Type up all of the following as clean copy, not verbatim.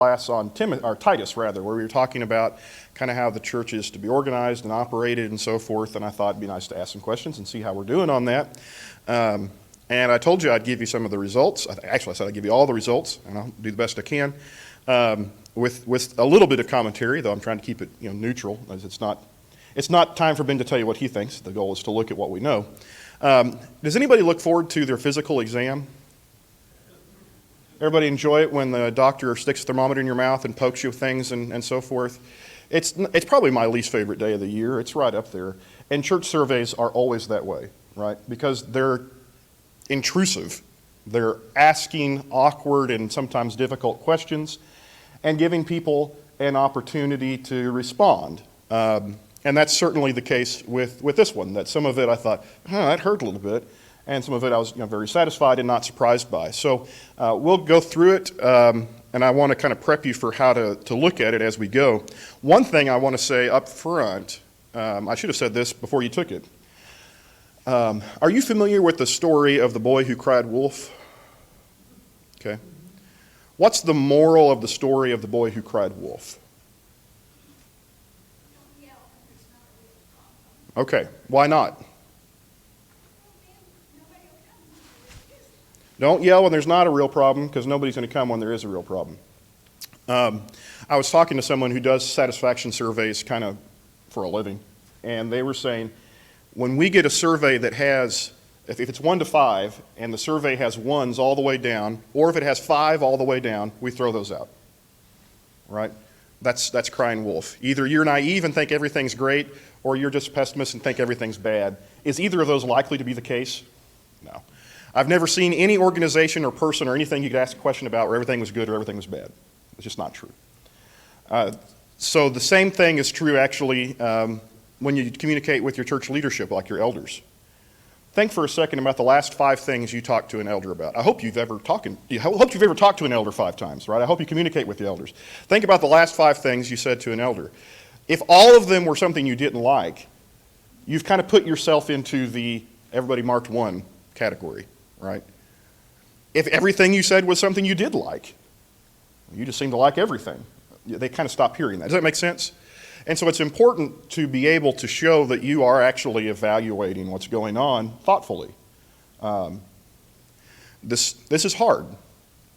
class on Titus, where we were talking about kind of how the church is to be organized and operated and so forth, and I thought it'd be nice to ask some questions and see how we're doing on that. And I told you I'd give you some of the results. Actually, I said I'd give you all the results, and I'll do the best I can with a little bit of commentary, though I'm trying to keep it neutral, as it's not time for Ben to tell you what he thinks. The goal is to look at what we know. Does anybody look forward to their physical exam? Everybody enjoy it when the doctor sticks a thermometer in your mouth and pokes you with things and so forth? It's probably my least favorite day of the year. It's right up there. And church surveys are always that way, right? Because they're intrusive. They're asking awkward and sometimes difficult questions and giving people an opportunity to respond. And that's certainly the case with this one, that some of it I thought, that hurt a little bit. And some of it I was very satisfied and not surprised by. So we'll go through it, and I want to kind of prep you for how to look at it as we go. One thing I want to say up front, I should have said this before you took it. Are you familiar with the story of the boy who cried wolf? Okay. What's the moral of the story of the boy who cried wolf? Okay, why not? Don't yell when there's not a real problem, because nobody's going to come when there is a real problem. I was talking to someone who does satisfaction surveys kind of for a living, and they were saying, when we get a survey that has, if it's 1 to 5, and the survey has 1s all the way down, or if it has 5 all the way down, we throw those out, right? That's crying wolf. Either you're naive and think everything's great, or you're just a pessimist and think everything's bad. Is either of those likely to be the case? No. I've never seen any organization or person or anything you could ask a question about where everything was good or everything was bad. It's just not true. So the same thing is true actually when you communicate with your church leadership, like your elders. Think for a second about the last 5 things you talked to an elder about. I hope you've ever talked to an elder 5 times, right? I hope you communicate with the elders. Think about the last 5 things you said to an elder. If all of them were something you didn't like, you've kind of put yourself into the everybody marked 1 category. Right? If everything you said was something you did like, you just seem to like everything. They kind of stop hearing that. Does that make sense? And so it's important to be able to show that you are actually evaluating what's going on thoughtfully. This is hard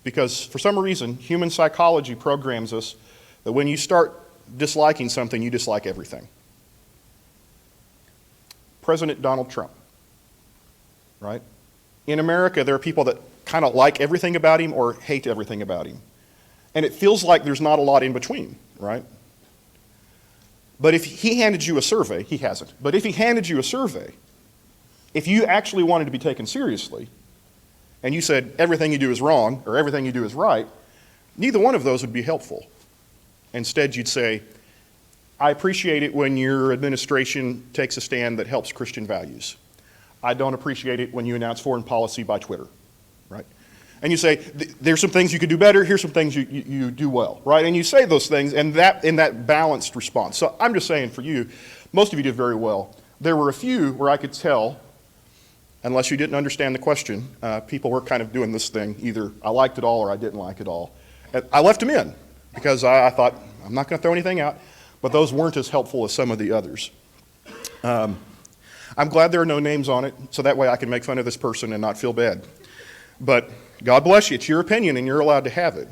because for some reason human psychology programs us that when you start disliking something, you dislike everything. President Donald Trump, right? In America, there are people that kind of like everything about him or hate everything about him. And it feels like there's not a lot in between, right? But if he handed you a survey, he hasn't, but if he handed you a survey, if you actually wanted to be taken seriously, and you said everything you do is wrong or everything you do is right, neither one of those would be helpful. Instead, you'd say, I appreciate it when your administration takes a stand that helps Christian values. I don't appreciate it when you announce foreign policy by Twitter, right? And you say, there's some things you could do better, here's some things you do well, right? And you say those things in that balanced response. So I'm just saying for you, most of you did very well. There were a few where I could tell, unless you didn't understand the question, people were kind of doing this thing, either I liked it all or I didn't like it all. I left them in because I thought, I'm not going to throw anything out, but those weren't as helpful as some of the others. I'm glad there are no names on it, so that way I can make fun of this person and not feel bad. But God bless you, it's your opinion and you're allowed to have it.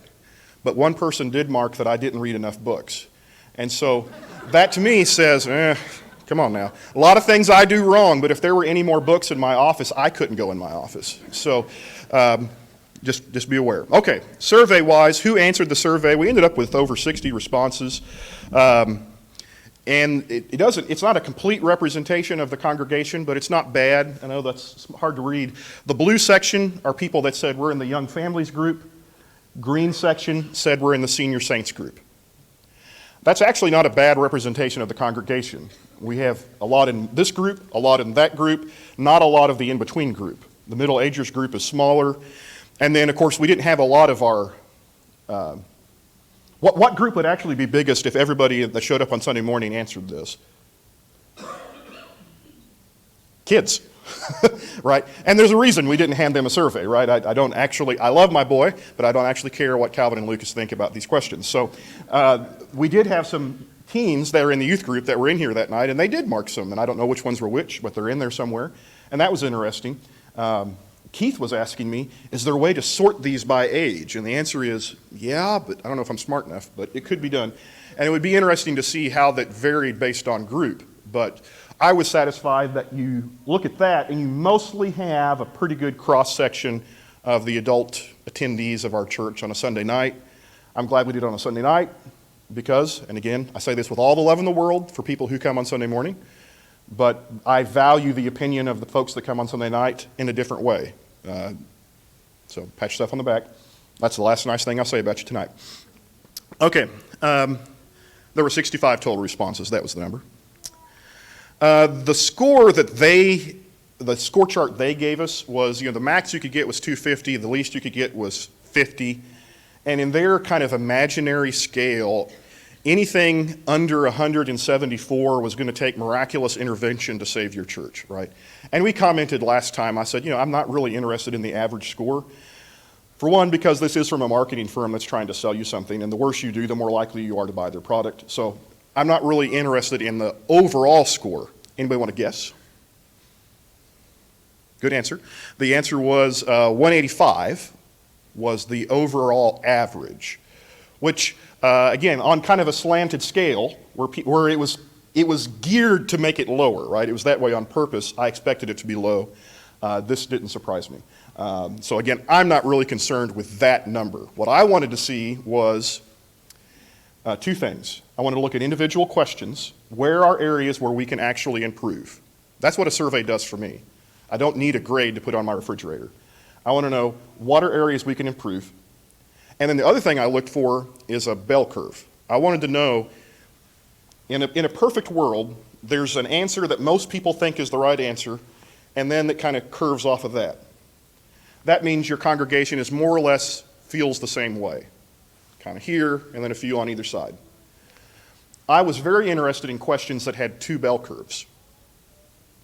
But one person did mark that I didn't read enough books. And so that to me says, come on now. A lot of things I do wrong, but if there were any more books in my office, I couldn't go in my office. So just be aware. Okay, survey-wise, who answered the survey? We ended up with over 60 responses. And it's not a complete representation of the congregation, but it's not bad. I know that's hard to read. The blue section are people that said we're in the young families group. Green section said we're in the senior saints group. That's actually not a bad representation of the congregation. We have a lot in this group, a lot in that group, not a lot of the in-between group. The middle agers group is smaller. And then, of course, we didn't have a lot of our What group would actually be biggest if everybody that showed up on Sunday morning answered this? Kids. right? And there's a reason we didn't hand them a survey, right? I love my boy, but I don't actually care what Calvin and Lucas think about these questions. So we did have some teens that are in the youth group that were in here that night, and they did mark some, and I don't know which ones were which, but they're in there somewhere, and that was interesting. Keith was asking me, is there a way to sort these by age? And the answer is, yeah, but I don't know if I'm smart enough, but it could be done. And it would be interesting to see how that varied based on group. But I was satisfied that you look at that and you mostly have a pretty good cross-section of the adult attendees of our church on a Sunday night. I'm glad we did it on a Sunday night because, and again, I say this with all the love in the world for people who come on Sunday morning, but I value the opinion of the folks that come on Sunday night in a different way. So pat yourself on the back. That's the last nice thing I'll say about you tonight. Okay, there were 65 total responses. That was the number. The score chart they gave us was, the max you could get was 250, the least you could get was 50. And in their kind of imaginary scale, anything under 174 was going to take miraculous intervention to save your church, right? And we commented last time, I said, I'm not really interested in the average score. For one, because this is from a marketing firm that's trying to sell you something, and the worse you do, the more likely you are to buy their product. So I'm not really interested in the overall score. Anybody want to guess? Good answer. The answer was 185 was the overall average, which, again, on kind of a slanted scale, where it was geared to make it lower, right? It was that way on purpose. I expected it to be low. This didn't surprise me. So again, I'm not really concerned with that number. What I wanted to see was two things. I wanted to look at individual questions. Where are areas where we can actually improve? That's what a survey does for me. I don't need a grade to put on my refrigerator. I want to know what are areas we can improve. And then the other thing I looked for is a bell curve. I wanted to know, in a perfect world, there's an answer that most people think is the right answer, and then it kind of curves off of that. That means your congregation is more or less feels the same way. Kind of here, and then a few on either side. I was very interested in questions that had two bell curves,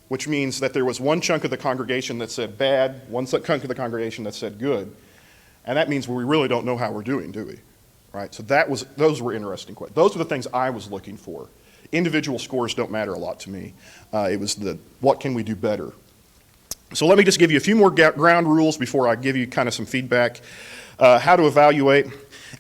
which means that there was one chunk of the congregation that said bad, one chunk of the congregation that said good, and that means we really don't know how we're doing, do we? Right? So those were interesting questions. Those were the things I was looking for. Individual scores don't matter a lot to me. It was what can we do better? So let me just give you a few more ground rules before I give you kind of some feedback. How to evaluate.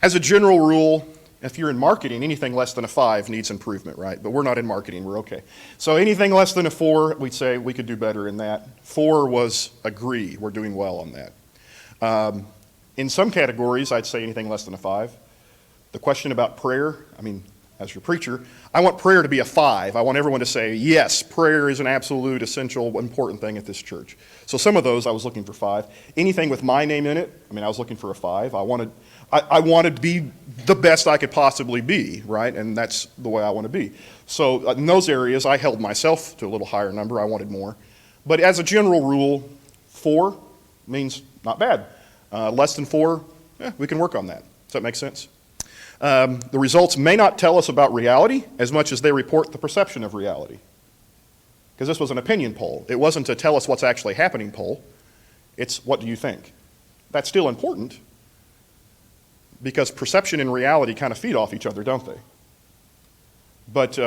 As a general rule, if you're in marketing, anything less than a 5 needs improvement, right? But we're not in marketing, we're okay. So anything less than a 4, we'd say we could do better in that. 4 was agree, we're doing well on that. In some categories, I'd say anything less than a 5. The question about prayer, as your preacher, I want prayer to be a 5. I want everyone to say, yes, prayer is an absolute, essential, important thing at this church. So some of those I was looking for 5. Anything with my name in it, I was looking for a 5. I wanted to be the best I could possibly be, right? And that's the way I want to be. So in those areas, I held myself to a little higher number. I wanted more. But as a general rule, 4 means not bad. Less than 4, we can work on that. Does that make sense? The results may not tell us about reality as much as they report the perception of reality. Because this was an opinion poll. It wasn't a tell us what's actually happening poll. It's what do you think? That's still important because perception and reality kind of feed off each other, don't they? But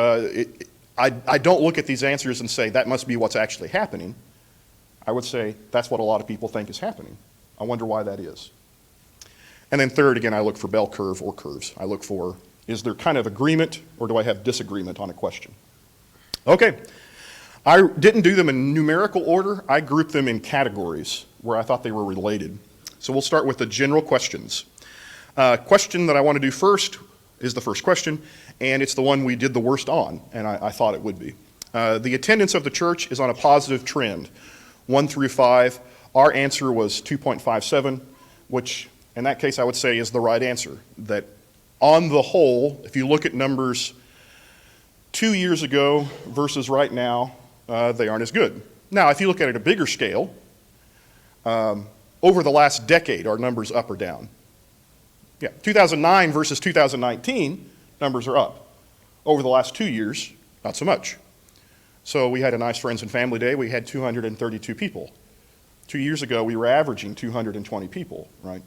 I don't look at these answers and say that must be what's actually happening. I would say that's what a lot of people think is happening. I wonder why that is. And then third, again, I look for bell curve or curves. I look for, is there kind of agreement or do I have disagreement on a question? Okay, I didn't do them in numerical order. I grouped them in categories where I thought they were related. So we'll start with the general questions. Question that I want to do first is the first question, and it's the one we did the worst on, and I thought it would be. The attendance of the church is on a positive trend, 1 through 5. Our answer was 2.57, which in that case I would say is the right answer. That on the whole, if you look at numbers 2 years ago versus right now, they aren't as good. Now, if you look at it at a bigger scale, over the last decade, are numbers up or down? Yeah, 2009 versus 2019, numbers are up. Over the last 2 years, not so much. So we had a nice Friends and Family Day. We had 232 people. 2 years ago, we were averaging 220 people, right?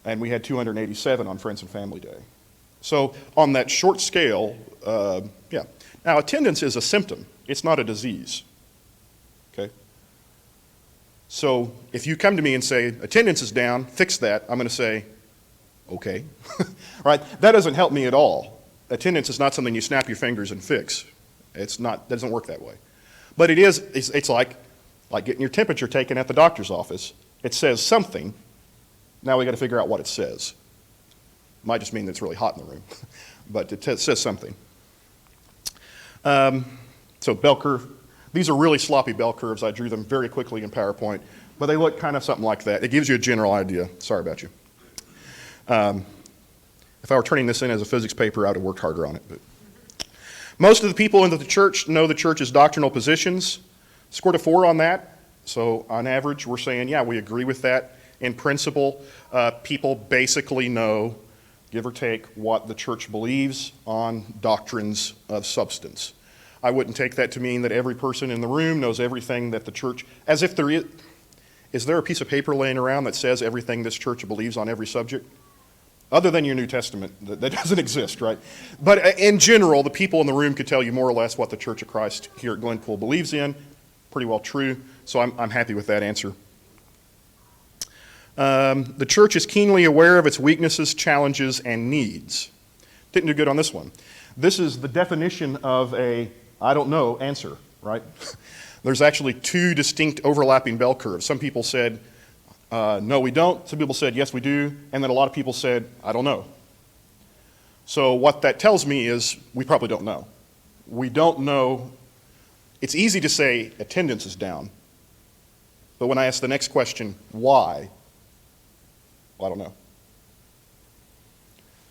And we had 287 on Friends and Family Day. So on that short scale, yeah. Now, attendance is a symptom. It's not a disease, okay? So if you come to me and say, attendance is down, fix that, I'm going to say, okay, right? That doesn't help me at all. Attendance is not something you snap your fingers and fix. It's not, that doesn't work that way. But it is, it's like getting your temperature taken at the doctor's office. It says something. Now we got to figure out what it says. Might just mean that it's really hot in the room, but it says something. So bell curve. These are really sloppy bell curves. I drew them very quickly in PowerPoint, but they look kind of something like that. It gives you a general idea. Sorry about you. If I were turning this in as a physics paper, I would have worked harder on it. But most of the people in the church know the church's doctrinal positions. Scored a 4 on that. So on average, we're saying, yeah, we agree with that. In principle, people basically know, give or take, what the church believes on doctrines of substance. I wouldn't take that to mean that every person in the room knows everything that the church, as if there is there a piece of paper laying around that says everything this church believes on every subject? Other than your New Testament, that doesn't exist, right? But in general, the people in the room could tell you more or less what the Church of Christ here at Glenpool believes in. Pretty well true, so I'm happy with that answer. The church is keenly aware of its weaknesses, challenges, and needs. Didn't do good on this one. This is the definition of a I don't know answer, right? There's actually 2 distinct overlapping bell curves. Some people said, no, we don't. Some people said, yes, we do. And then a lot of people said, I don't know. So what that tells me is we probably don't know. We don't know. It's easy to say attendance is down. But when I ask the next question, why? Well, I don't know.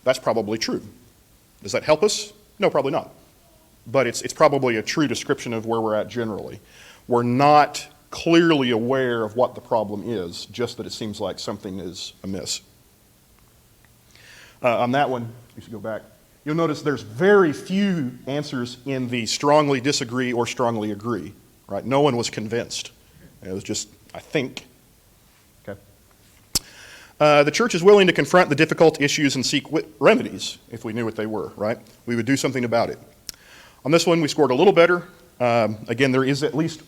That's probably true. Does that help us? No, probably not. But it's probably a true description of where we're at generally. We're not clearly aware of what the problem is, just that it seems like something is amiss. On that one, you should go back. You'll notice there's very few answers in the strongly disagree or strongly agree, right? No one was convinced. It was just, I think. Okay. The church is willing to confront the difficult issues and seek remedies if we knew what they were, right? We would do something about it. On this one, we scored a little better. Again, there is at least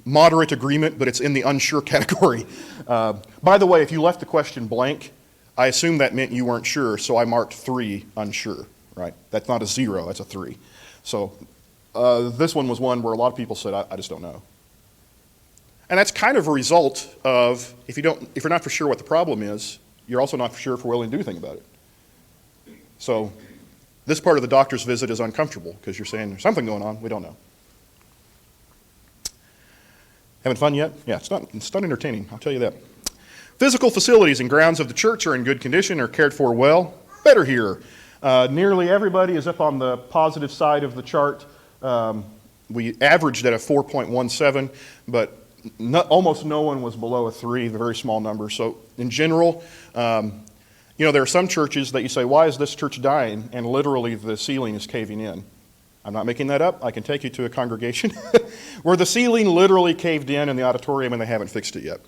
moderate agreement, but it's in the unsure category. By the way, if you left the question blank, I assume that meant you weren't sure, so I marked 3 unsure, right? That's not a 0, that's a 3. So this one was one where a lot of people said, I just don't know. And that's kind of a result of, if you're not for sure what the problem is, you're also not for sure if we're willing to do anything about it. So this part of the doctor's visit is uncomfortable because you're saying there's something going on, we don't know. Having fun yet? Yeah, it's not entertaining, I'll tell you that. Physical facilities and grounds of the church are in good condition or cared for well. Better here. Nearly everybody is up on the positive side of the chart. We averaged at a 4.17, but almost no one was below a 3, a very small number. So in general, there are some churches that you say, why is this church dying? And literally the ceiling is caving in. I'm not making that up. I can take you to a congregation where the ceiling literally caved in the auditorium and they haven't fixed it yet.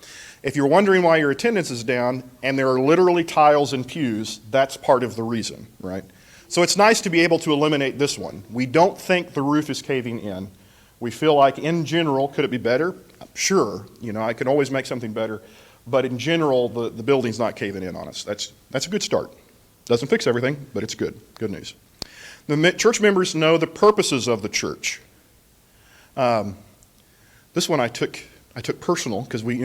If you're wondering why your attendance is down and there are literally tiles and pews, that's part of the reason, right? So it's nice to be able to eliminate this one. We don't think the roof is caving in. We feel like in general, could it be better? Sure, I can always make something better. But in general, the building's not caving in on us. That's a good start. Doesn't fix everything, but it's good. Good news. The church members know the purposes of the church. This one I took personal because we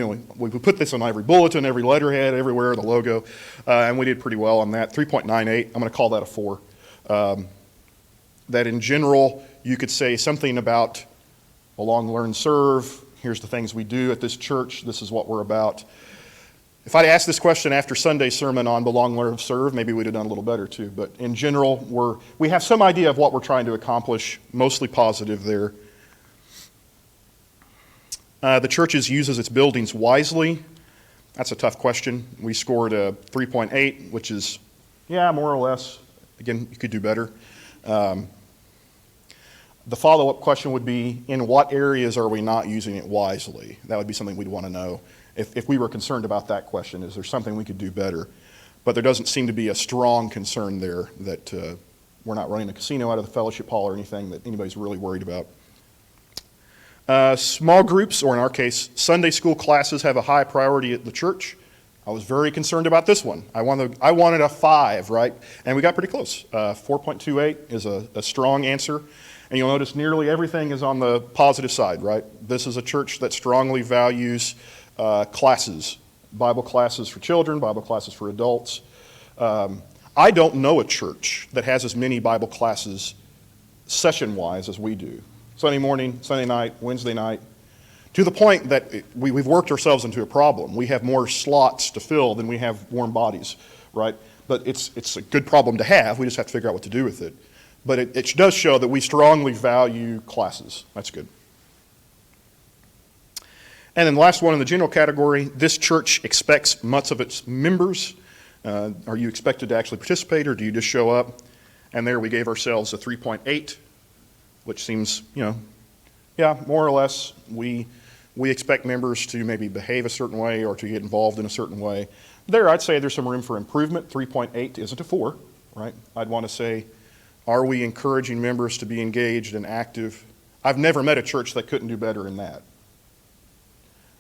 put this on every bulletin, every letterhead, everywhere, the logo, and we did pretty well on that. 3.98. I'm going to call that a 4. That in general, you could say something about belong, learn, serve. Here's the things we do at this church. This is what we're about. If I'd asked this question after Sunday's sermon on belong, learn, serve, maybe we'd have done a little better too. But in general, we have some idea of what we're trying to accomplish, mostly positive there. The church uses its buildings wisely. That's a tough question. We scored a 3.8, which is, more or less. Again, you could do better. The follow-up question would be, in what areas are we not using it wisely? That would be something we'd want to know. If we were concerned about that question, is there something we could do better? But there doesn't seem to be a strong concern there that we're not running a casino out of the fellowship hall or anything that anybody's really worried about. Small groups, or in our case, Sunday school classes, have a high priority at the church. I was very concerned about this one. I wanted a 5, right? And we got pretty close. 4.28 is a strong answer. And you'll notice nearly everything is on the positive side, right? This is a church that strongly values classes, Bible classes for children, Bible classes for adults. I don't know a church that has as many Bible classes session-wise as we do. Sunday morning, Sunday night, Wednesday night, to the point that we've worked ourselves into a problem. We have more slots to fill than we have warm bodies, right? But it's a good problem to have. We just have to figure out what to do with it. But it does show that we strongly value classes. That's good. And then the last one in the general category, this church expects much of its members. Are you expected to actually participate, or do you just show up? And there we gave ourselves a 3.8, which seems, yeah, more or less. We expect members to maybe behave a certain way or to get involved in a certain way. There, I'd say there's some room for improvement. 3.8 isn't a 4, right? I'd want to say, are we encouraging members to be engaged and active? I've never met a church that couldn't do better in that.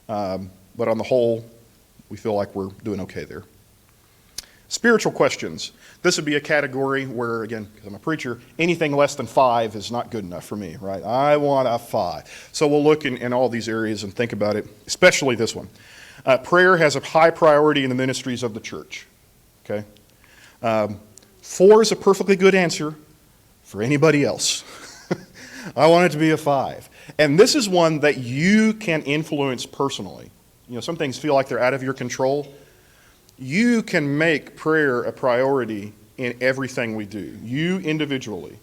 But on the whole, we feel like we're doing okay there. Spiritual questions. This would be a category where, again, because I'm a preacher, anything less than 5 is not good enough for me, right? I want a 5. So we'll look in all these areas and think about it, especially this one. Prayer has a high priority in the ministries of the church, okay? 4 is a perfectly good answer for anybody else. I want it to be a 5. And this is one that you can influence personally. Some things feel like they're out of your control. You can make prayer a priority in everything we do, you individually.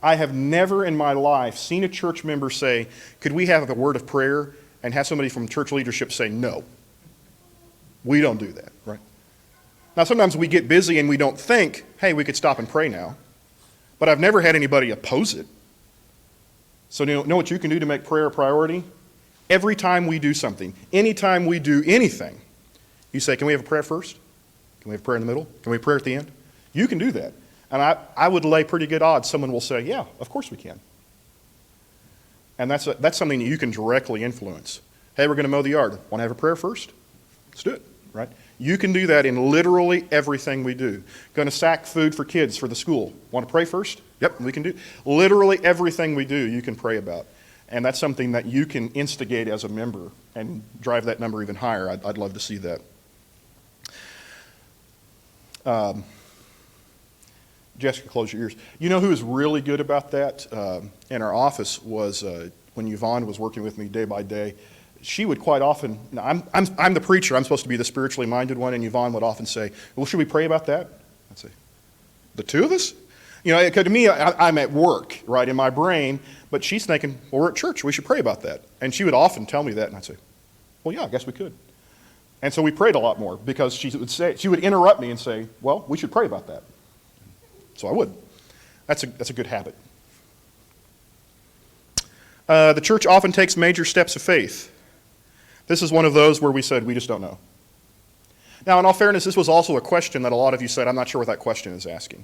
I have never in my life seen a church member say, could we have a word of prayer, and have somebody from church leadership say, no. We don't do that, right? Now, sometimes we get busy and we don't think, hey, we could stop and pray now. But I've never had anybody oppose it. So you know what you can do to make prayer a priority? Every time we do something, anytime we do anything, you say, can we have a prayer first? Can we have prayer in the middle? Can we have prayer at the end? You can do that. And I would lay pretty good odds someone will say, yeah, of course we can. And that's something that you can directly influence. Hey, we're going to mow the yard. Want to have a prayer first? Let's do it, right? You can do that in literally everything we do. Going to sack food for kids for the school. Want to pray first? Yep, we can do. Literally everything we do, you can pray about. And that's something that you can instigate as a member and drive that number even higher. I'd love to see that. Jessica, close your ears. You know who is really good about that in our office was when Yvonne was working with me day by day. She would quite often, I'm the preacher, I'm supposed to be the spiritually minded one, and Yvonne would often say, well, should we pray about that? I'd say, the two of us? Because to me, I'm at work, right, in my brain, but she's thinking, well, we're at church, we should pray about that. And she would often tell me that, and I'd say, well, yeah, I guess we could. And so we prayed a lot more, because she would interrupt me and say, well, we should pray about that. So I would. That's a good habit. The church often takes major steps of faith. This is one of those where we said, we just don't know. Now, in all fairness, this was also a question that a lot of you said, I'm not sure what that question is asking.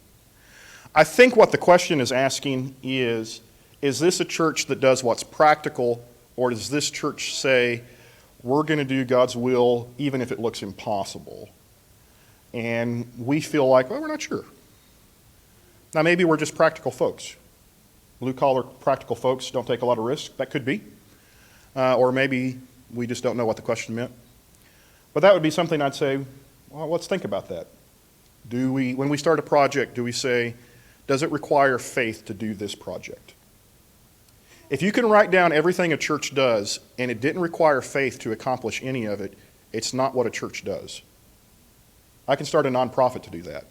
I think what the question is asking is this a church that does what's practical, or does this church say, we're going to do God's will even if it looks impossible? And we feel like, well, we're not sure. Now, maybe we're just practical folks. Blue-collar practical folks don't take a lot of risk. That could be. Or maybe we just don't know what the question meant. But that would be something I'd say, well, let's think about that. When we start a project, do we say, does it require faith to do this project? If you can write down everything a church does and it didn't require faith to accomplish any of it, it's not what a church does. I can start a nonprofit to do that.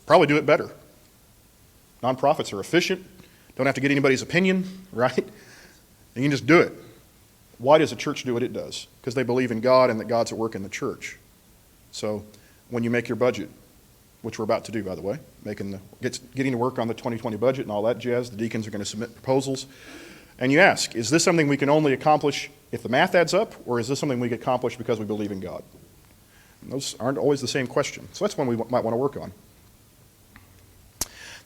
Probably do it better. Nonprofits are efficient, don't have to get anybody's opinion, right? And you can just do it. Why does a church do what it does? Because they believe in God and that God's at work in the church. So when you make your budget, which we're about to do, by the way, getting to work on the 2020 budget and all that jazz. The deacons are going to submit proposals. And you ask, is this something we can only accomplish if the math adds up, or is this something we can accomplish because we believe in God? And those aren't always the same question. So that's one we might want to work on.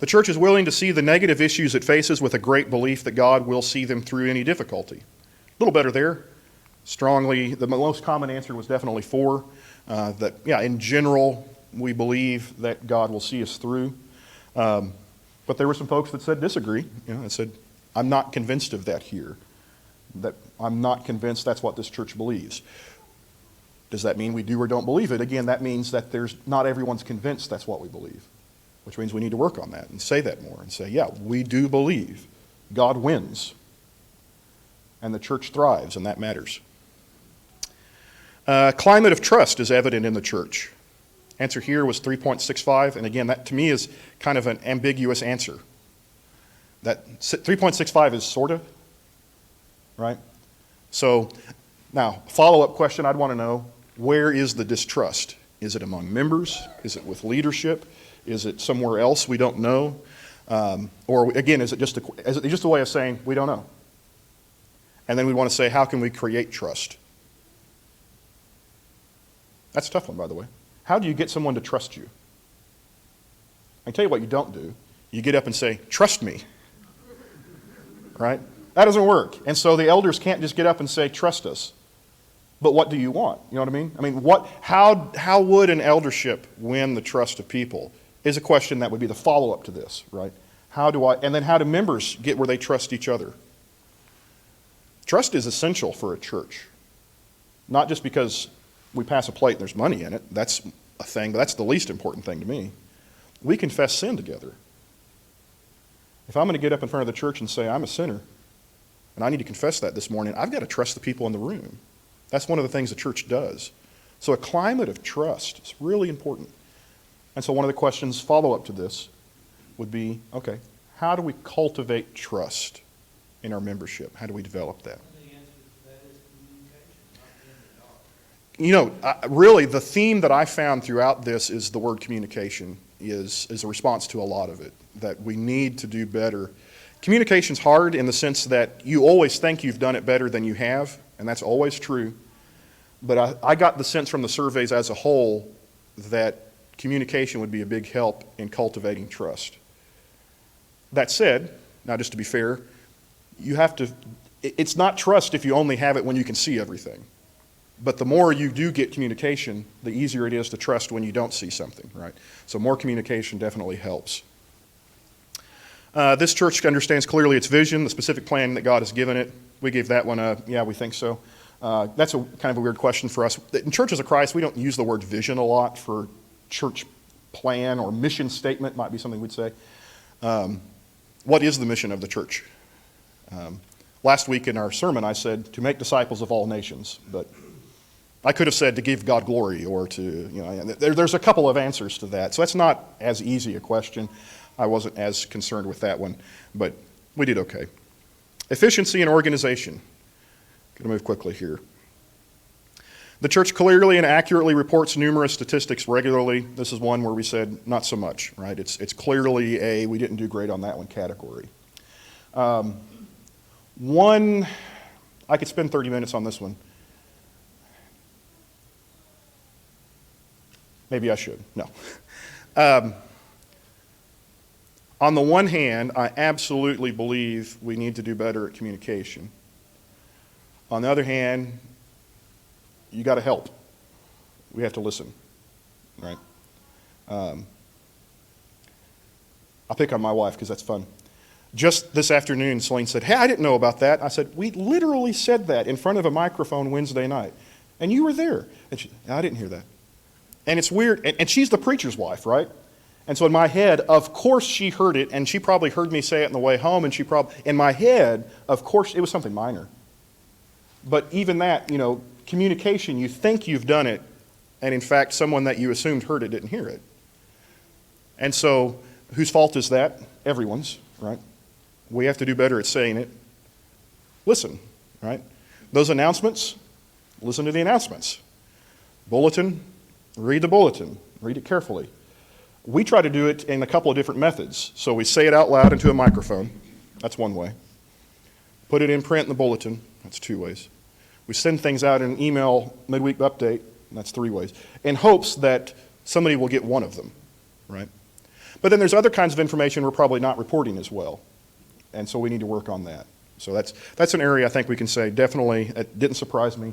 The church is willing to see the negative issues it faces with a great belief that God will see them through any difficulty. A little better there. Strongly, the most common answer was definitely 4. In general, we believe that God will see us through. But there were some folks that said disagree. And said, I'm not convinced of that here. That I'm not convinced that's what this church believes. Does that mean we do or don't believe it? Again, that means that not everyone's convinced that's what we believe, which means we need to work on that and say that more and say, yeah, we do believe God wins and the church thrives, and that matters. Climate of trust is evident in the church. Answer here was 3.65, and again, that to me is kind of an ambiguous answer. That 3.65 is sort of, right? So now, follow-up question I'd want to know, where is the distrust? Is it among members? Is it with leadership? Is it somewhere else we don't know? Or again, is it just a way of saying we don't know? And then we want to say, how can we create trust? That's a tough one, by the way. How do you get someone to trust you? I can tell you what you don't do. You get up and say, trust me. Right? That doesn't work. And so the elders can't just get up and say, trust us. But what do you want? You know what I mean? I mean, how would an eldership win the trust of people is a question that would be the follow-up to this, right? And then how do members get where they trust each other? Trust is essential for a church. Not just because we pass a plate and there's money in it. That's a thing, but that's the least important thing to me. We confess sin together. If I'm going to get up in front of the church and say, I'm a sinner, and I need to confess that this morning, I've got to trust the people in the room. That's one of the things the church does. So a climate of trust is really important. And so one of the questions follow-up to this would be, okay, how do we cultivate trust in our membership? How do we develop that? The answer to that is communication, not the end of Really, the theme that I found throughout this is the word communication is a response to a lot of it, that we need to do better. Communication's hard in the sense that you always think you've done it better than you have, and that's always true. But I got the sense from the surveys as a whole that communication would be a big help in cultivating trust. That said, now just to be fair, it's not trust if you only have it when you can see everything. But the more you do get communication, the easier it is to trust when you don't see something, right? So more communication definitely helps. This church understands clearly its vision, the specific plan that God has given it. We gave that one a, yeah, we think so. That's kind of a weird question for us. In Churches of Christ, we don't use the word vision a lot for church plan or mission statement, might be something we'd say. What is the mission of the church? Last week in our sermon, I said to make disciples of all nations, but I could have said to give God glory or to, there's a couple of answers to that. So that's not as easy a question. I wasn't as concerned with that one, but we did okay. Efficiency and organization. Going to move quickly here. The church clearly and accurately reports numerous statistics regularly. This is one where we said not so much, right? It's clearly we didn't do great on that one category. I could spend 30 minutes on this one. Maybe I should. No. On the one hand, I absolutely believe we need to do better at communication. On the other hand, you got to help. We have to listen, right? I'll pick on my wife because that's fun. Just this afternoon, Celine said, hey, I didn't know about that. I said, we literally said that in front of a microphone Wednesday night. And you were there. And she, I didn't hear that. And it's weird. And she's the preacher's wife, right? And so in my head, of course she heard it, and she probably heard me say it on the way home, and in my head, of course, it was something minor. But even that, communication, you think you've done it, and in fact, someone that you assumed heard it didn't hear it. And so, whose fault is that? Everyone's, right? We have to do better at saying it. Listen, right? Those announcements, listen to the announcements. Bulletin, read the bulletin. Read it carefully. We try to do it in a couple of different methods. So we say it out loud into a microphone. That's one way. Put it in print in the bulletin. That's 2 ways. We send things out in an email midweek update. That's 3 ways. In hopes that somebody will get one of them, right? But then there's other kinds of information we're probably not reporting as well. And so we need to work on that. So that's an area I think we can say definitely, it didn't surprise me.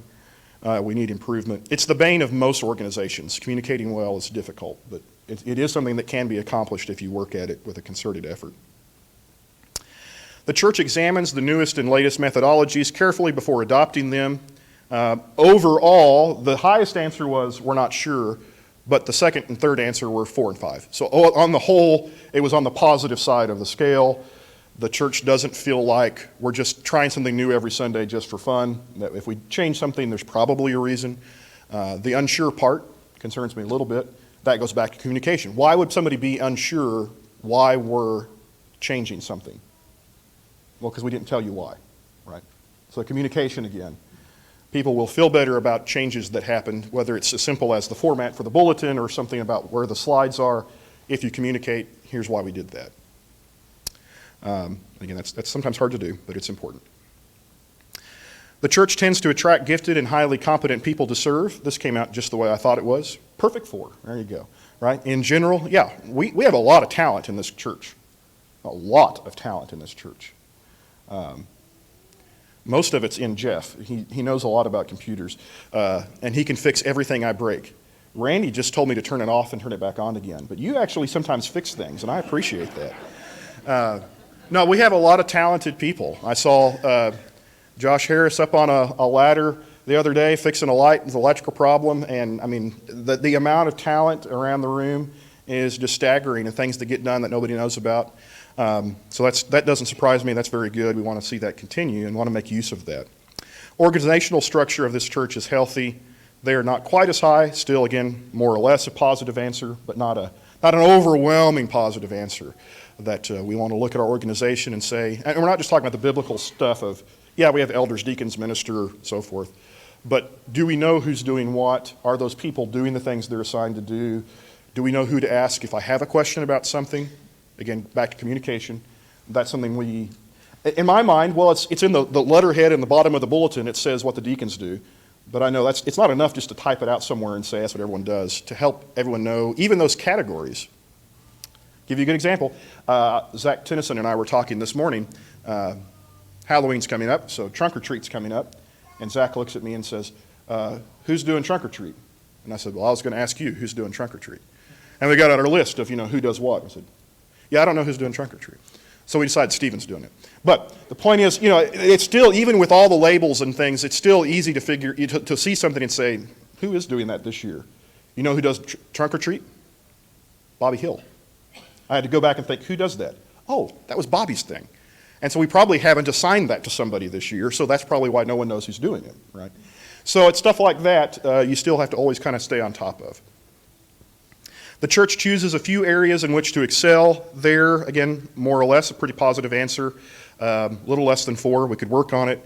We need improvement. It's the bane of most organizations. Communicating well is difficult, but it is something that can be accomplished if you work at it with a concerted effort. The church examines the newest and latest methodologies carefully before adopting them. Overall, the highest answer was, we're not sure, but the second and third answer were 4 and 5. So on the whole, it was on the positive side of the scale. The church doesn't feel like we're just trying something new every Sunday just for fun. That if we change something, there's probably a reason. The unsure part concerns me a little bit. That goes back to communication. Why would somebody be unsure why we're changing something? Well, because we didn't tell you why, right? So communication again. People will feel better about changes that happened, whether it's as simple as the format for the bulletin or something about where the slides are. If you communicate, here's why we did that. Again, that's sometimes hard to do, but it's important. The church tends to attract gifted and highly competent people to serve. This came out just the way I thought it was. Perfect 4. There you go. Right? In general, yeah, we have a lot of talent in this church. A lot of talent in this church. Most of it's in Jeff. He knows a lot about computers, and he can fix everything I break. Randy just told me to turn it off and turn it back on again, but you actually sometimes fix things, and I appreciate that. No, we have a lot of talented people. I saw Josh Harris up on a ladder the other day fixing a light with an electrical problem, and I mean, the amount of talent around the room is just staggering, and things that get done that nobody knows about. So that doesn't surprise me. That's very good. We want to see that continue and want to make use of that. Organizational structure of this church is healthy. They are not quite as high. Still, again, more or less a positive answer, but not an overwhelming positive answer. That we want to look at our organization and say, and we're not just talking about the biblical stuff of, yeah, we have elders, deacons, minister, so forth, but do we know who's doing what? Are those people doing the things they're assigned to do? Do we know who to ask if I have a question about something? Again, back to communication. That's something we, in my mind, well, it's in the letterhead in the bottom of the bulletin. It says what the deacons do. But I know it's not enough just to type it out somewhere and say that's what everyone does. To help everyone know, even those categories. Give you a good example. Zach Tennyson and I were talking this morning. Halloween's coming up, so trunk or treat's coming up. And Zach looks at me and says, who's doing trunk or treat? And I said, well, I was going to ask you, who's doing trunk or treat? And we got out our list of, who does what. I said, yeah, I don't know who's doing trunk or treat. So we decided Stephen's doing it. But the point is, it's still, even with all the labels and things, it's still easy to figure, to see something and say, who is doing that this year? You know who does trunk or treat? Bobby Hill. I had to go back and think, who does that? Oh, that was Bobby's thing. And so we probably haven't assigned that to somebody this year, so that's probably why no one knows who's doing it, right? So it's stuff like that you still have to always kind of stay on top of. The church chooses a few areas in which to excel. There, again, more or less, a pretty positive answer. A little less than 4. We could work on it.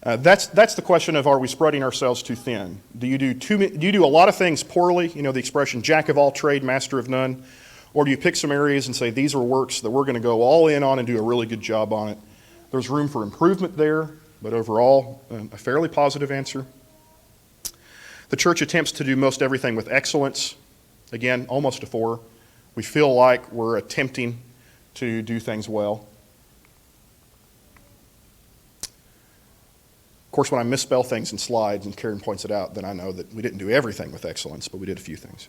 That's the question of, are we spreading ourselves too thin? Do you do a lot of things poorly? The expression, jack of all trade, master of none. Or do you pick some areas and say, these are works that we're going to go all in on and do a really good job on it? There's room for improvement there, but overall, a fairly positive answer. The church attempts to do most everything with excellence. Again, almost a 4. We feel like we're attempting to do things well. Of course, when I misspell things in slides and Karen points it out, then I know that we didn't do everything with excellence, but we did a few things.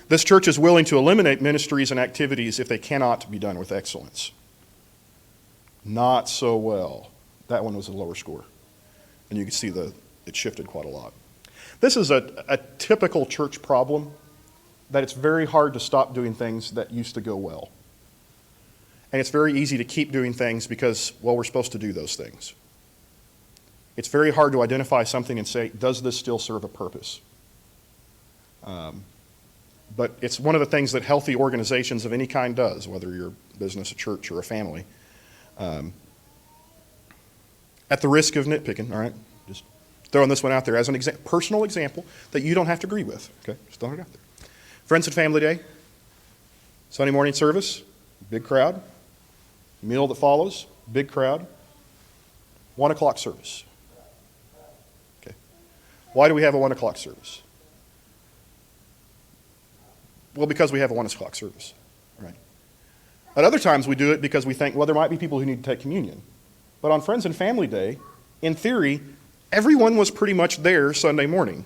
This church is willing to eliminate ministries and activities if they cannot be done with excellence. Not so well. That one was a lower score. And you can see it shifted quite a lot. This is a typical church problem, that it's very hard to stop doing things that used to go well. And it's very easy to keep doing things because, well, we're supposed to do those things. It's very hard to identify something and say, does this still serve a purpose? But it's one of the things that healthy organizations of any kind does, whether you're a business, a church, or a family. At the risk of nitpicking, all right, just throwing this one out there as an personal example that you don't have to agree with, okay? Just throwing it out there. Friends and Family Day, Sunday morning service, big crowd. Meal that follows, big crowd. 1 o'clock service. Okay. Why do we have a 1 o'clock service? Well, because we have a 1 o'clock service, right? At other times we do it because we think, well, there might be people who need to take communion. But on Friends and Family Day, in theory, everyone was pretty much there Sunday morning.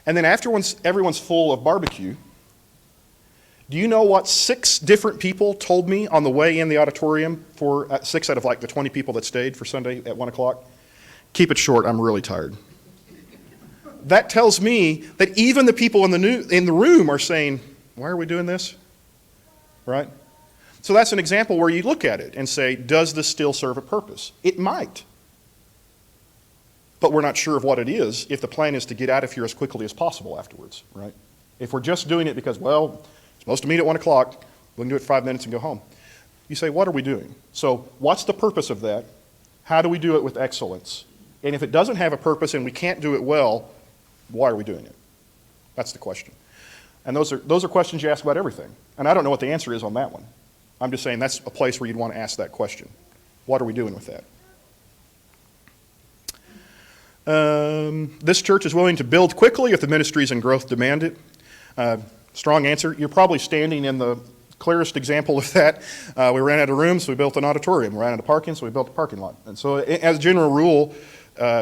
And then after everyone's full of barbecue, do you know what 6 different people told me on the way in the auditorium for 6 out of like the 20 people that stayed for Sunday at 1 o'clock? Keep it short, I'm really tired. That tells me that even the people in the room are saying, why are we doing this? Right? So that's an example where you look at it and say, does this still serve a purpose? It might. But we're not sure of what it is if the plan is to get out of here as quickly as possible afterwards, right? If we're just doing it because, well, supposed to meet at 1 o'clock, we can do it 5 minutes and go home. You say, what are we doing? So what's the purpose of that? How do we do it with excellence? And if it doesn't have a purpose and we can't do it well, why are we doing it? That's the question. And those are questions you ask about everything. And I don't know what the answer is on that one. I'm just saying that's a place where you'd want to ask that question. What are we doing with that? This church is willing to build quickly if the ministries and growth demand it. Strong answer. You're probably standing in the clearest example of that. We ran out of rooms, so we built an auditorium. We ran out of parking, so we built a parking lot. And so as a general rule,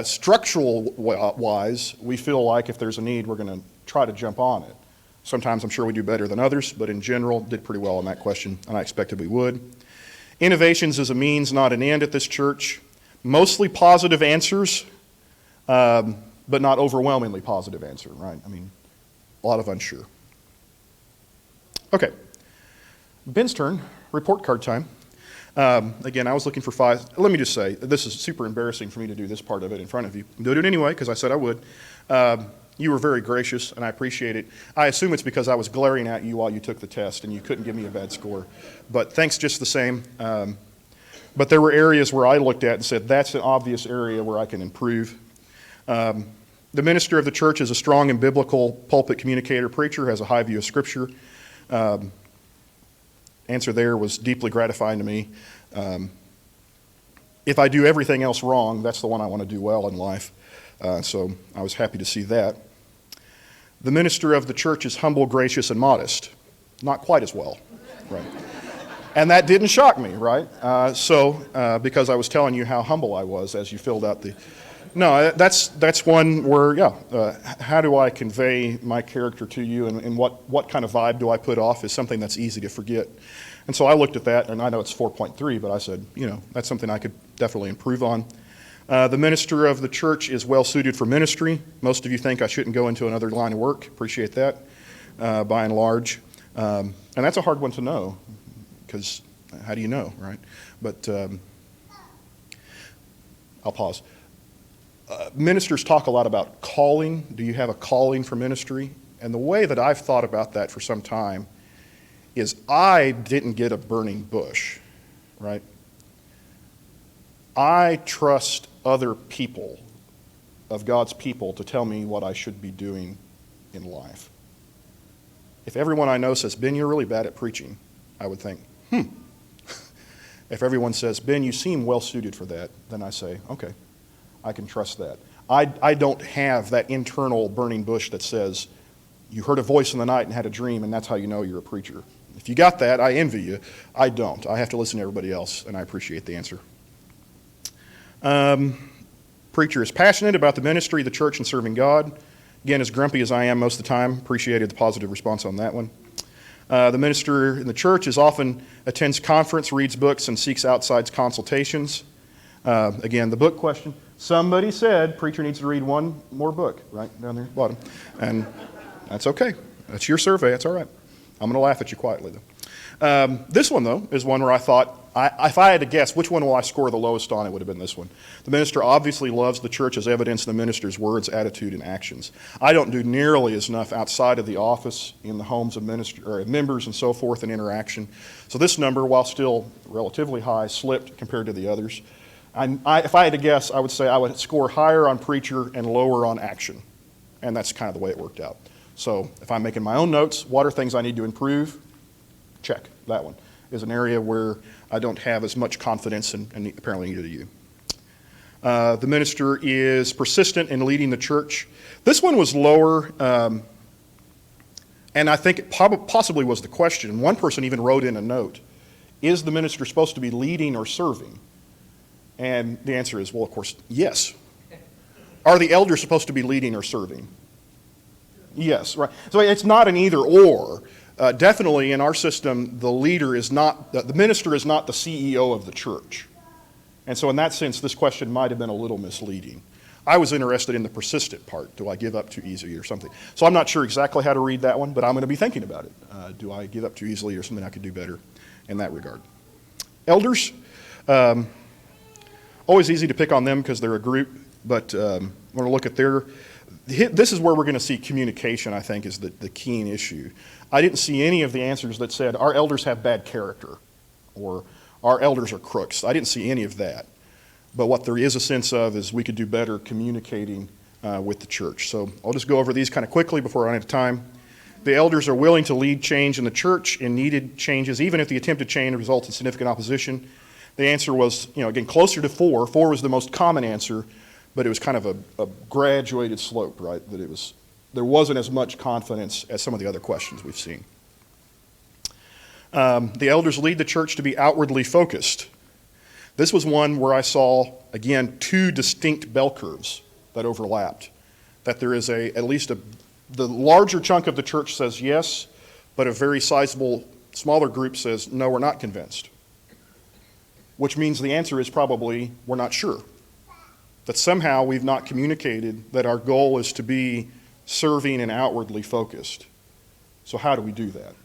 structural-wise, we feel like if there's a need, we're going to try to jump on it. Sometimes I'm sure we do better than others, but in general, did pretty well on that question, and I expected we would. Innovations is a means, not an end at this church. Mostly positive answers, but not overwhelmingly positive answer, right? I mean, a lot of unsure. Okay, Ben's turn, report card time. Again, I was looking for 5. Let me just say, this is super embarrassing for me to do this part of it in front of you. I'm doing it anyway because I said I would. You were very gracious, and I appreciate it. I assume it's because I was glaring at you while you took the test, and you couldn't give me a bad score. But thanks just the same. But there were areas where I looked at and said, that's an obvious area where I can improve. The minister of the church is a strong and biblical pulpit communicator. Preacher has a high view of Scripture. Answer there was deeply gratifying to me. If I do everything else wrong, that's the one I want to do well in life. So I was happy to see that. The minister of the church is humble, gracious, and modest. Not quite as well, right? And that didn't shock me, right? Because I was telling you how humble I was as you filled out the... No, that's one where, how do I convey my character to you, and what kind of vibe do I put off is something that's easy to forget. And so I looked at that, and I know it's 4.3, but I said, that's something I could definitely improve on. The minister of the church is well suited for ministry. Most of you think I shouldn't go into another line of work. Appreciate that, by and large. And that's a hard one to know, because how do you know, right? But I'll pause. Ministers talk a lot about calling. Do you have a calling for ministry? And the way that I've thought about that for some time is I didn't get a burning bush, right? I trust other people, of God's people, to tell me what I should be doing in life. If everyone I know says, Ben, you're really bad at preaching, I would think, If everyone says, Ben, you seem well suited for that, then I say, okay, I can trust that. I don't have that internal burning bush that says, you heard a voice in the night and had a dream, and that's how you know you're a preacher. If you got that, I envy you. I don't. I have to listen to everybody else, and I appreciate the answer. Preacher is passionate about the ministry, the church, and serving God. Again, as grumpy as I am most of the time, appreciated the positive response on that one. The minister in the church often attends conference, reads books, and seeks outside consultations. Again, the book question. Somebody said preacher needs to read one more book, right down there at the bottom. And that's okay. That's your survey. That's all right. I'm going to laugh at you quietly, though. This one, though, is one where I thought, if I had to guess which one will I score the lowest on, it would have been this one. The minister obviously loves the church as evidence in the minister's words, attitude, and actions. I don't do nearly as enough outside of the office, in the homes of members and so forth, in interaction. So this number, while still relatively high, slipped compared to the others. If I had to guess, I would say I would score higher on preacher and lower on action. And that's kind of the way it worked out. So if I'm making my own notes, what are things I need to improve? Check, that one is an area where I don't have as much confidence, and apparently neither do you. The minister is persistent in leading the church. This one was lower, and I think it possibly was the question. One person even wrote in a note, is the minister supposed to be leading or serving? And the answer is, well, of course, yes. Are the elders supposed to be leading or serving? Yes, right. So it's not an either or. Definitely in our system, the leader is not, the minister is not the CEO of the church. And so in that sense, this question might have been a little misleading. I was interested in the persistent part. Do I give up too easily or something? So I'm not sure exactly how to read that one, but I'm going to be thinking about it. Do I give up too easily or something I could do better in that regard? Elders, always easy to pick on them because they're a group, but I want to look at this is where we're going to see communication, I think, is the keen issue. I didn't see any of the answers that said our elders have bad character or our elders are crooks. I didn't see any of that. But what there is a sense of is we could do better communicating with the church. So I'll just go over these kind of quickly before I run out of time. The elders are willing to lead change in the church in needed changes, even if the attempted change results in significant opposition. The answer was, again, closer to 4. 4 was the most common answer, but it was kind of a graduated slope, right? That there wasn't as much confidence as some of the other questions we've seen. The elders lead the church to be outwardly focused. This was one where I saw, again, 2 distinct bell curves that overlapped. That there is the larger chunk of the church says yes, but a very sizable, smaller group says, no, we're not convinced. Which means the answer is probably, we're not sure. That somehow we've not communicated that our goal is to be serving and outwardly focused. So how do we do that?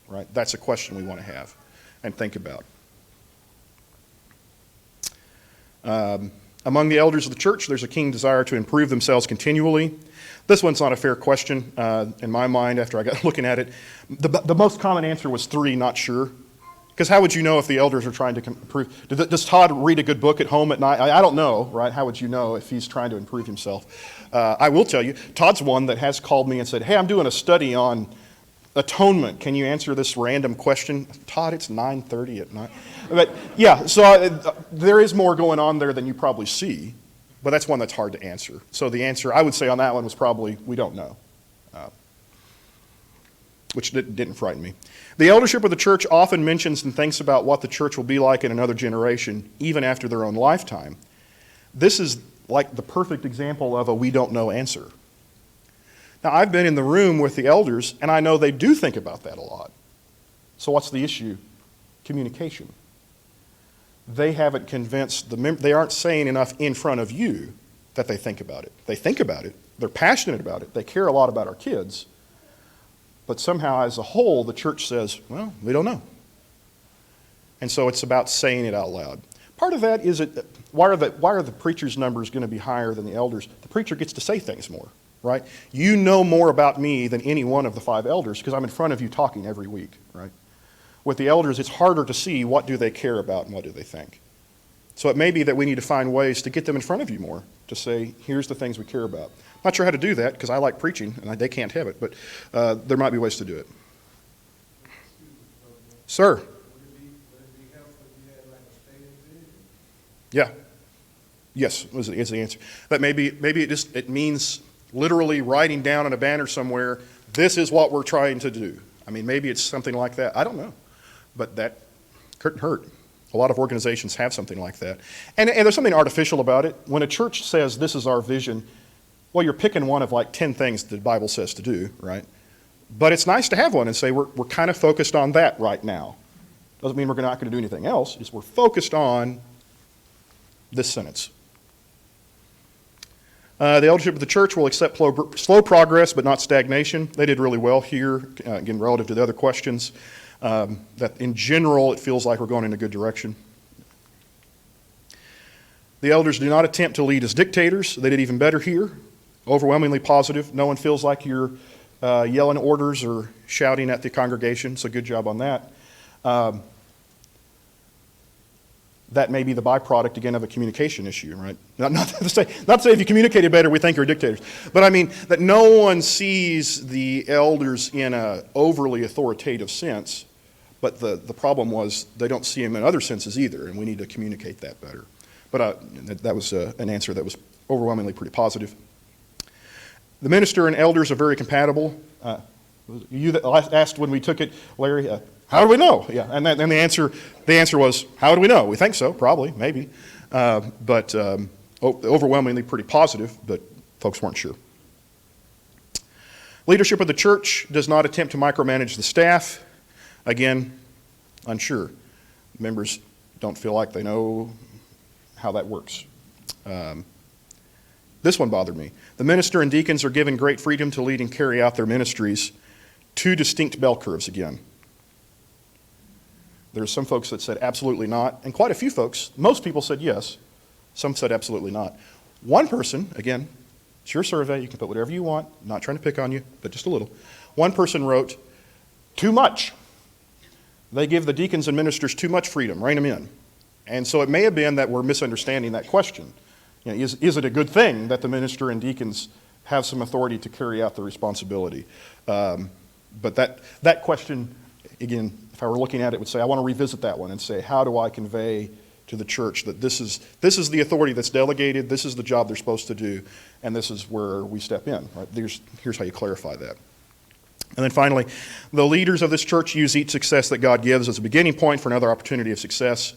Right? That's a question we want to have and think about. Among the elders of the church, there's a keen desire to improve themselves continually. This one's not a fair question in my mind after I got looking at it. The most common answer was 3, not sure. Because how would you know if the elders are trying to improve? Does Todd read a good book at home at night? I don't know, right? How would you know if he's trying to improve himself? I will tell you, Todd's one that has called me and said, hey, I'm doing a study on atonement. Can you answer this random question? Todd, it's 9:30 at night. But yeah, so there is more going on there than you probably see, but that's one that's hard to answer. So the answer I would say on that one was probably, we don't know, which didn't frighten me. The eldership of the church often mentions and thinks about what the church will be like in another generation, even after their own lifetime. This is like the perfect example of a we don't know answer. Now, I've been in the room with the elders, and I know they do think about that a lot. So what's the issue? Communication. They haven't convinced they aren't saying enough in front of you that they think about it. They think about it. They're passionate about it. They care a lot about our kids. But somehow, as a whole, the church says, well, we don't know. And so it's about saying it out loud. Part of that is, why are the preacher's numbers going to be higher than the elders? The preacher gets to say things more, right? You know more about me than any one of the 5 elders because I'm in front of you talking every week, right? With the elders, it's harder to see what do they care about and what do they think. So it may be that we need to find ways to get them in front of you more, to say, here's the things we care about. Not sure how to do that because I like preaching and they can't have it, but there might be ways to do it. Sir? Would it be helpful if you had like a stated vision? Yeah. Yes, is the answer. That maybe it means literally writing down on a banner somewhere, this is what we're trying to do. I mean, maybe it's something like that. I don't know. But that couldn't hurt. A lot of organizations have something like that. And there's something artificial about it. When a church says, this is our vision, well, you're picking one of like 10 things the Bible says to do, right? But it's nice to have one and say, we're kind of focused on that right now. Doesn't mean we're not going to do anything else. It's we're focused on this sentence. The eldership of the church will accept slow progress, but not stagnation. They did really well here, again, relative to the other questions. That in general, it feels like we're going in a good direction. The elders do not attempt to lead as dictators. They did even better here. Overwhelmingly positive. No one feels like you're yelling orders or shouting at the congregation, so good job on that. That may be the byproduct, again, of a communication issue, right? Not to say if you communicated better, we think you're dictators. But I mean that no one sees the elders in an overly authoritative sense, But the problem was they don't see him in other senses either, and we need to communicate that better. But that was an answer that was overwhelmingly pretty positive. The minister and elders are very compatible. You that asked when we took it, Larry, how do we know? Yeah, and the answer was, how do we know? We think so, probably, maybe. But overwhelmingly pretty positive, but folks weren't sure. Leadership of the church does not attempt to micromanage the staff. Again, unsure. Members don't feel like they know how that works. This one bothered me. The minister and deacons are given great freedom to lead and carry out their ministries. Two distinct bell curves again. There's some folks that said absolutely not, and quite a few folks, most people said yes. Some said absolutely not. One person, again, it's your survey, you can put whatever you want, I'm not trying to pick on you, but just a little. One person wrote, too much. They give the deacons and ministers too much freedom, rein them in. And so it may have been that we're misunderstanding that question. You know, is it a good thing that the minister and deacons have some authority to carry out the responsibility? But that question, again, if I were looking at it, would say, I want to revisit that one and say, how do I convey to the church that this is the authority that's delegated, this is the job they're supposed to do, and this is where we step in. Right? Here's how you clarify that. And then finally, the leaders of this church use each success that God gives as a beginning point for another opportunity of success.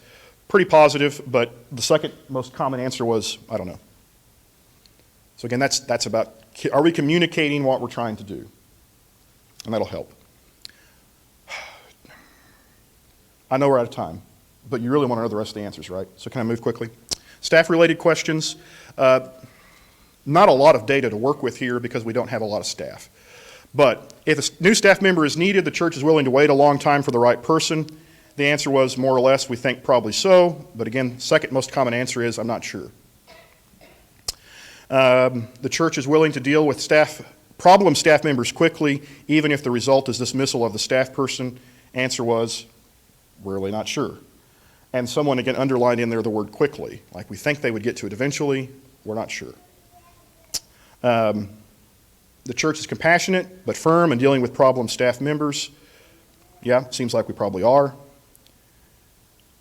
Pretty positive, but the second most common answer was, I don't know. So again, that's about, are we communicating what we're trying to do? And that'll help. I know we're out of time, but you really want to know the rest of the answers, right? So can I move quickly? Staff-related questions. Not a lot of data to work with here because we don't have a lot of staff. But if a new staff member is needed, the church is willing to wait a long time for the right person. The answer was more or less, we think probably so. But again, second most common answer is, I'm not sure. The church is willing to deal with problem staff members quickly, even if the result is dismissal of the staff person. Answer was, we're really not sure. And someone, again, underlined in there the word quickly. Like, we think they would get to it eventually, we're not sure. The church is compassionate but firm in dealing with problem staff members. Yeah, seems like we probably are.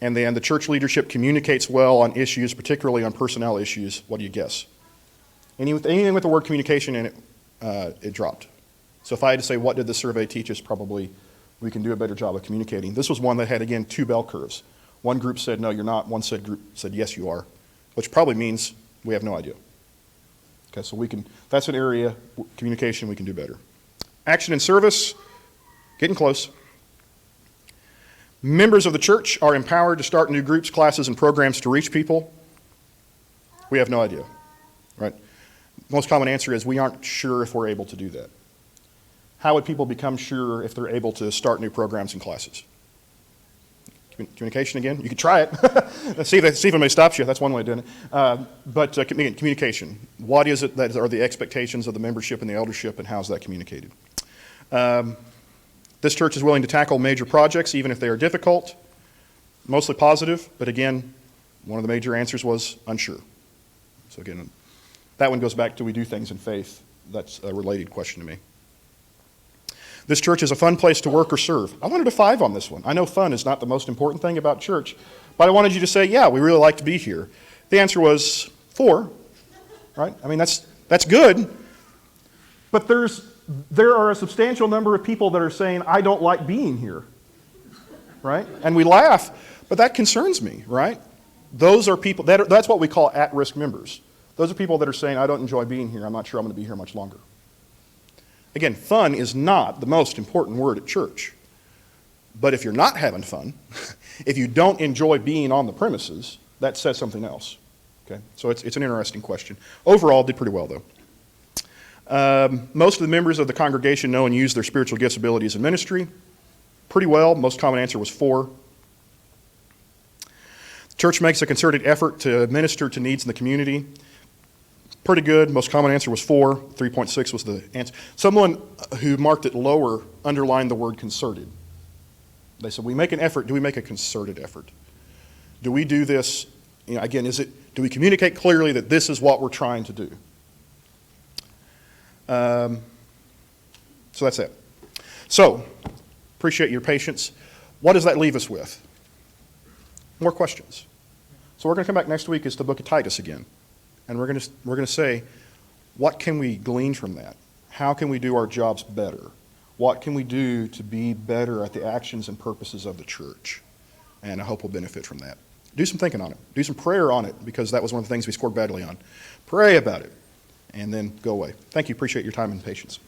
And then the church leadership communicates well on issues, particularly on personnel issues. What do you guess? Anything with the word communication in it, it dropped. So if I had to say, what did the survey teach us? Probably we can do a better job of communicating. This was one that had, again, two bell curves. One group said, no, you're not. One group said, yes, you are, which probably means we have no idea. Okay, so that's an area, communication, we can do better. Action and service, getting close. Members of the church are empowered to start new groups, classes, and programs to reach people. We have no idea, right? Most common answer is we aren't sure if we're able to do that. How would people become sure if they're able to start new programs and classes? Communication again? You could try it. see if anybody stops you. That's one way of doing it. But again, communication. What is it that are the expectations of the membership and the eldership, and how is that communicated? This church is willing to tackle major projects, even if they are difficult. Mostly positive, but again, one of the major answers was unsure. So again, that one goes back to, we do things in faith. That's a related question to me. This church is a fun place to work or serve. I wanted a 5 on this one. I know fun is not the most important thing about church, but I wanted you to say, yeah, we really like to be here. The answer was 4, right? I mean, that's good, but there are a substantial number of people that are saying, I don't like being here, right? And we laugh, but that concerns me, right? Those are people, that's what we call at-risk members. Those are people that are saying, I don't enjoy being here. I'm not sure I'm going to be here much longer. Again, fun is not the most important word at church. But if you're not having fun, if you don't enjoy being on the premises, that says something else. Okay? So it's an interesting question. Overall, did pretty well, though. Most of the members of the congregation know and use their spiritual gifts, abilities, and ministry. Pretty well. Most common answer was 4. The church makes a concerted effort to minister to needs in the community. Pretty good. Most common answer was 4. 3.6 was the answer. Someone who marked it lower underlined the word concerted. They said, we make an effort. Do we make a concerted effort? Do we do this? You know, again, do we communicate clearly that this is what we're trying to do? So that's it. So, appreciate your patience. What does that leave us with? More questions. So we're going to come back next week is the book of Titus again. And we're going to say, what can we glean from that? How can we do our jobs better? What can we do to be better at the actions and purposes of the church? And I hope we'll benefit from that. Do some thinking on it. Do some prayer on it, because that was one of the things we scored badly on. Pray about it, and then go away. Thank you. Appreciate your time and patience.